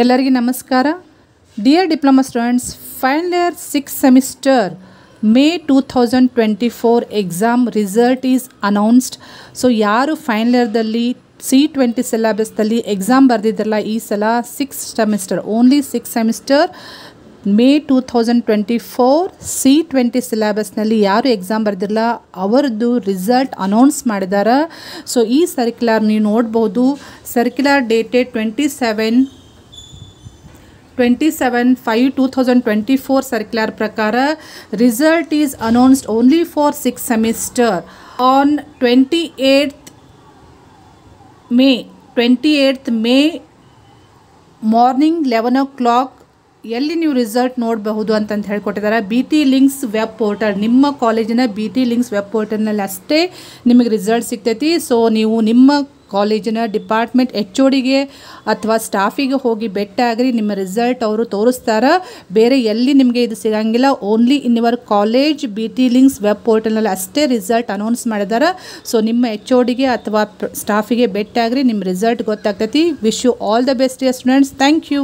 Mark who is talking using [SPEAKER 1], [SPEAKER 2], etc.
[SPEAKER 1] ಎಲ್ಲರಿಗೂ ನಮಸ್ಕಾರ. Dear diploma students, final year 6th semester May 2024 exam result is announced. So ಯಾರು final ಇಯರ್ದಲ್ಲಿ C20 ಸಿಲೆಬಸ್ದಲ್ಲಿ exam ಬರೆದಿದ್ರಲ್ಲ, ಈ ಸಲ 6th semester, only 6th semester May 2024 C20 ಸಿಲೆಬಸ್ನಲ್ಲಿ ಯಾರು exam ಬರೆದಿರಲ್ಲ ಅವರದ್ದು result announce ಮಾಡಿದ್ದಾರೆ. So ಈ ಸರ್ಕ್ಯುಲರ್ ನೀವು ನೋಡ್ಬೋದು. ಸರ್ಕ್ಯುಲರ್ ಡೇಟೆಡ್ 27/5/2024 ಸರ್ಕ್ಯುಲರ್ ಪ್ರಕಾರ result is announced only for 6th semester on 28th May morning 11 o'clock. ಎಲ್ಲಿ ನೀವು ರಿಸಲ್ಟ್ ನೋಡಬಹುದು ಅಂತಂತ ಹೇಳ್ಕೊಟ್ಟಿದ್ದಾರೆ. BT ಲಿಂಕ್ಸ್ ವೆಬ್ ಪೋರ್ಟಲ್, ನಿಮ್ಮ ಕಾಲೇಜಿನ BT ಲಿಂಕ್ಸ್ ವೆಬ್ ಪೋರ್ಟಲ್ನಲ್ಲಿ ಅಷ್ಟೇ ನಿಮಗೆ ರಿಸಲ್ಟ್ ಸಿಗ್ತೈತಿ. ಸೊ ನೀವು ನಿಮ್ಮ ಕಾಲೇಜಿನ ಡಿಪಾರ್ಟ್ಮೆಂಟ್ HODಗೆ ಅಥವಾ ಸ್ಟಾಫಿಗೆ ಹೋಗಿ ಭೇಟಿಯಾಗ್ರಿ, ನಿಮ್ಮ ರಿಸಲ್ಟ್ ಅವರು ತೋರಿಸ್ತಾರೆ. ಬೇರೆ ಎಲ್ಲಿ ನಿಮಗೆ ಇದು ಸಿಗಂಗಿಲ್ಲ. Only in your college BT links web ಪೋರ್ಟಲ್ನಲ್ಲಿ ಅಷ್ಟೇ ರಿಸಲ್ಟ್ ಅನೌನ್ಸ್ ಮಾಡಿದ್ದಾರೆ. ಸೊ ನಿಮ್ಮ HODಗೆ ಅಥವಾ ಸ್ಟಾಫಿಗೆ ಭೇಟಿಯಾಗ್ರಿ, ನಿಮ್ಮ ರಿಸಲ್ಟ್ ಗೊತ್ತಾಗ್ತೈತಿ. Wish you all the best dear students. Thank you.